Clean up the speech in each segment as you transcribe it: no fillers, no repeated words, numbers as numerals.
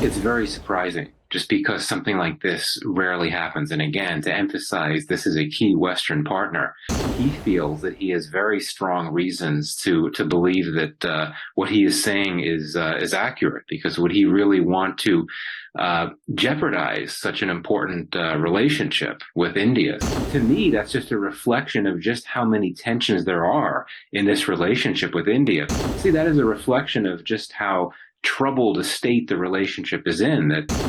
It's very surprising just because something like this rarely happens. And again, to emphasize, this is a key Western partner. He feels that he has very strong reasons to believe that what he is saying is accurate, because would he really want to jeopardize such an important relationship with India? To me, that's just a reflection of just how many tensions there are in this relationship with India. See, that is a reflection of just how troubled a state the relationship is in.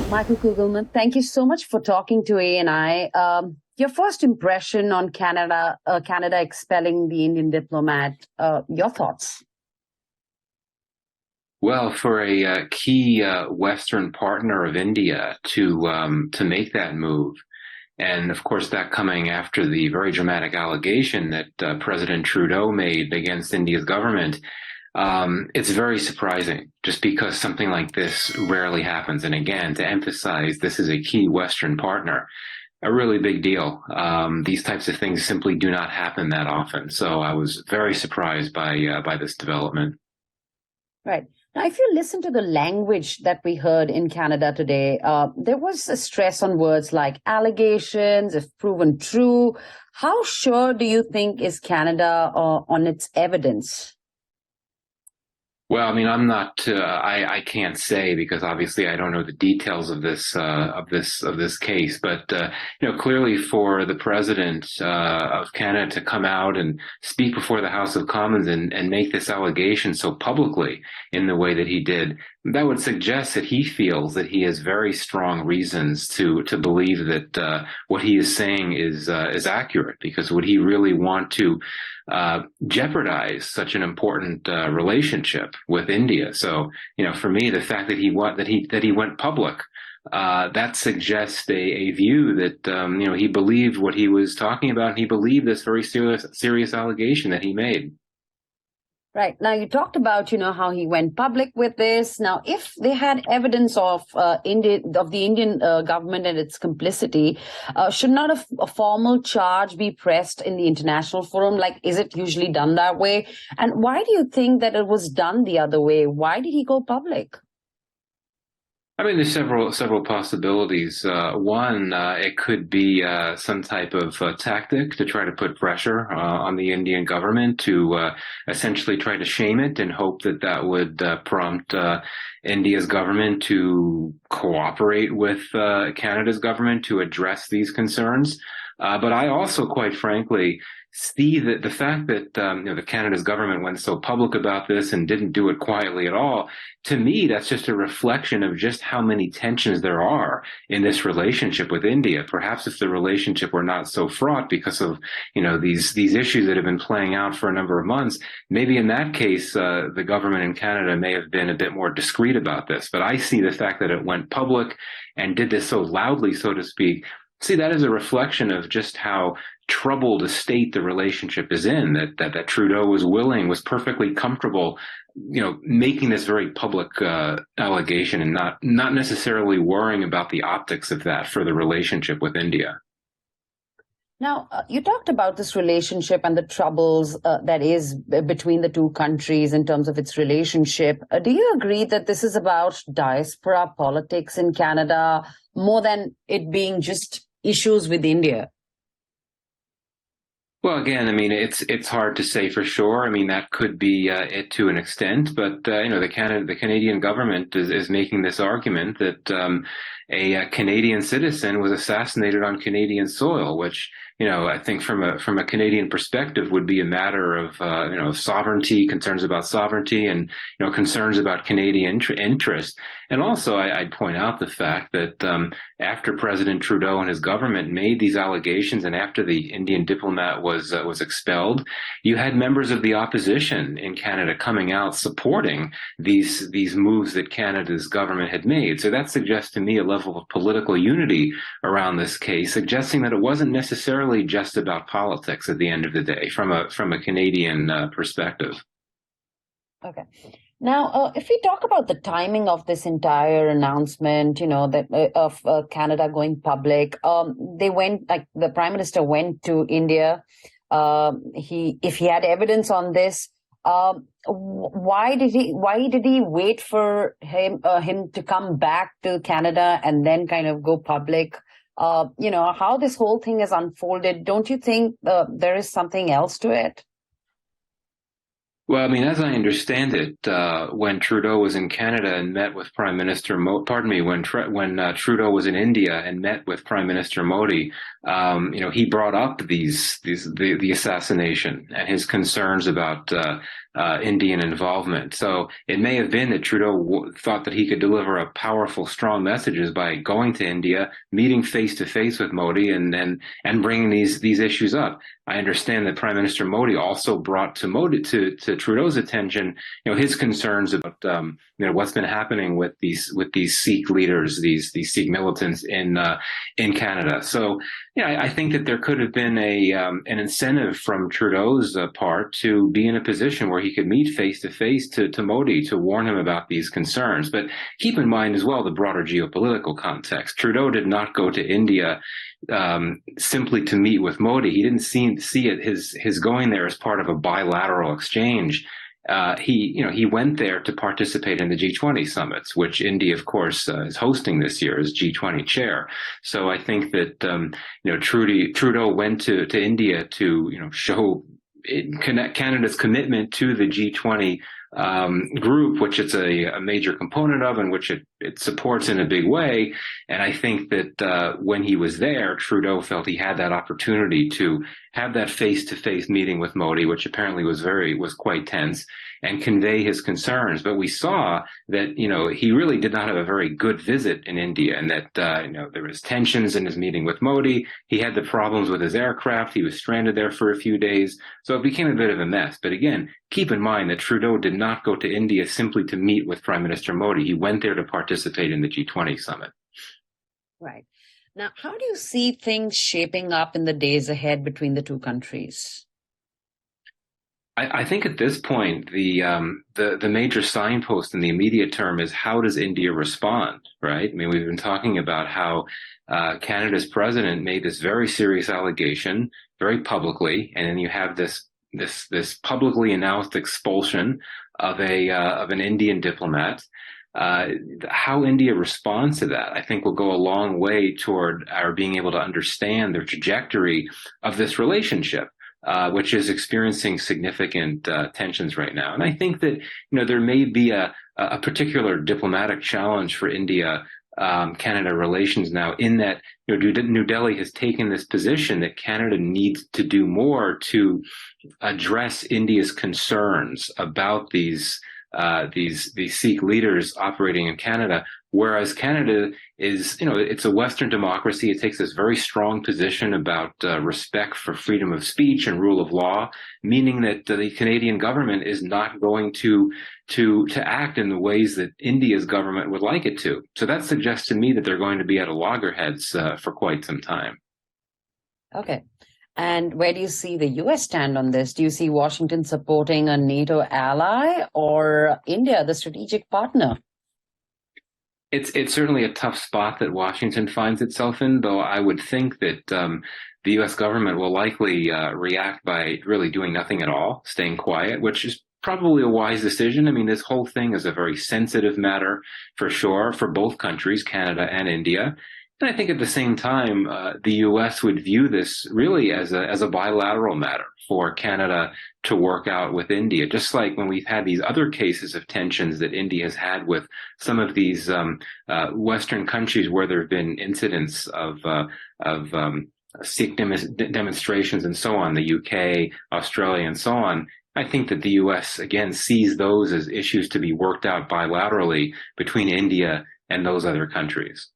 Michael Kugelman, thank you so much for talking to ANI. Your first impression on Canada expelling the Indian diplomat, your thoughts? Well, for a key Western partner of India to make that move, and of course that coming after the very dramatic allegation that President Trudeau made against India's government, it's very surprising just because something like this rarely happens. And again, to emphasize, this is a key Western partner, a really big deal. These types of things simply do not happen that often. So I was very surprised by this development. Right. Now, if you listen to the language that we heard in Canada today, there was a stress on words like allegations, if proven true. How sure do you think is Canada on its evidence? Well, I mean, I'm not. I can't say, because obviously I don't know the details of this case. But clearly for the president of Canada to come out and speak before the House of Commons and make this allegation so publicly in the way that he did, that would suggest that he feels that he has very strong reasons to believe that what he is saying is accurate. Because would he really want to jeopardize such an important relationship with India? So, for me, the fact that he went public, that suggests a view that he believed what he was talking about, and he believed this very serious allegation that he made. Right. Now, you talked about, how he went public with this. Now, if they had evidence of the Indian government and its complicity, should not a formal charge be pressed in the international forum? Like, is it usually done that way? And why do you think that it was done the other way? Why did he go public? I mean, there's several possibilities. One, it could be some type of tactic to try to put pressure on the Indian government to essentially try to shame it, and hope that would prompt India's government to cooperate with Canada's government to address these concerns. But I also, quite frankly, see that the fact that the Canada's government went so public about this and didn't do it quietly at all, to me, that's just a reflection of just how many tensions there are in this relationship with India. Perhaps if the relationship were not so fraught because of these issues that have been playing out for a number of months, maybe in that case the government in Canada may have been a bit more discreet about this. But I see the fact that it went public and did this so loudly, so to speak. See, that is a reflection of just how troubled a state the relationship is in, that Trudeau was perfectly comfortable, making this very public allegation, and not necessarily worrying about the optics of that for the relationship with India. Now, you talked about this relationship and the troubles that is between the two countries in terms of its relationship. Do you agree that this is about diaspora politics in Canada more than it being just issues with India? Well, again, I mean, it's hard to say for sure. I mean, that could be it to an extent, but the Canadian government is making this argument that a Canadian citizen was assassinated on Canadian soil, which I think from a Canadian perspective would be a matter of sovereignty, concerns about sovereignty, and concerns about Canadian interest. And also, I'd point out the fact that after President Trudeau and his government made these allegations, and after the Indian diplomat was expelled, you had members of the opposition in Canada coming out supporting these moves that Canada's government had made. So that suggests to me a level of political unity around this case, suggesting that it wasn't necessarily just about politics at the end of the day, from a Canadian perspective. Okay. Now, if we talk about the timing of this entire announcement, of Canada going public, the Prime Minister went to India. If he had evidence on this, Why did he wait for him to come back to Canada and then kind of go public? How this whole thing has unfolded. Don't you think there is something else to it? Well, I mean, as I understand it, when Trudeau was in Canada and met with Prime Minister when Trudeau was in India and met with Prime Minister Modi, he brought up the assassination and his concerns about Indian involvement. So it may have been that Trudeau thought that he could deliver a powerful, strong messages by going to India, meeting face to face with Modi, and bringing these issues up. I understand that Prime Minister Modi also brought to Trudeau's attention, his concerns about what's been happening with these Sikh leaders, these Sikh militants in Canada. So I think that there could have been an incentive from Trudeau's part to be in a position where he could meet face to face to Modi to warn him about these concerns. But keep in mind as well the broader geopolitical context. Trudeau did not go to India simply to meet with Modi. He didn't see it his going there as part of a bilateral exchange. He went there to participate in the G20 summits, which India, of course, is hosting this year as G20 chair. So I think that Trudeau went to India to show Canada's commitment to the G20 group, which it's a major component of, and which it supports in a big way. And I think that when he was there, Trudeau felt he had that opportunity to have that face-to-face meeting with Modi, which apparently was quite tense, and convey his concerns. But we saw that he really did not have a very good visit in India, and that there was tensions in his meeting with Modi. He had the problems with his aircraft. He was stranded there for a few days, so it became a bit of a mess. But again, keep in mind that Trudeau did not go to India simply to meet with Prime Minister Modi. He went there to participate in the G20 summit. Right. Now, how do you see things shaping up in the days ahead between the two countries? I think at this point, the major signpost in the immediate term is how does India respond, right? I mean, we've been talking about how Canada's president made this very serious allegation very publicly, and then you have this publicly announced expulsion of an Indian diplomat. How India responds to that, I think, will go a long way toward our being able to understand the trajectory of this relationship, which is experiencing significant tensions right now. And I think that there may be a particular diplomatic challenge for India Canada relations now, in that New Delhi has taken this position that Canada needs to do more to address India's concerns about these Sikh leaders operating in Canada, whereas Canada is, it's a Western democracy. It takes this very strong position about respect for freedom of speech and rule of law, meaning that the Canadian government is not going to act in the ways that India's government would like it to. So that suggests to me that they're going to be at a loggerheads for quite some time. Okay. And where do you see the U.S. stand on this? Do you see Washington supporting a NATO ally, or India, the strategic partner? It's certainly a tough spot that Washington finds itself in, though I would think that the U.S. government will likely react by really doing nothing at all, staying quiet, which is probably a wise decision. I mean, this whole thing is a very sensitive matter for sure for both countries, Canada and India. And I think at the same time, the U.S. would view this really as a bilateral matter for Canada to work out with India, just like when we've had these other cases of tensions that India has had with some of these Western countries where there have been incidents of Sikh demonstrations and so on, the UK, Australia, and so on. I think that the U.S. again sees those as issues to be worked out bilaterally between India and those other countries.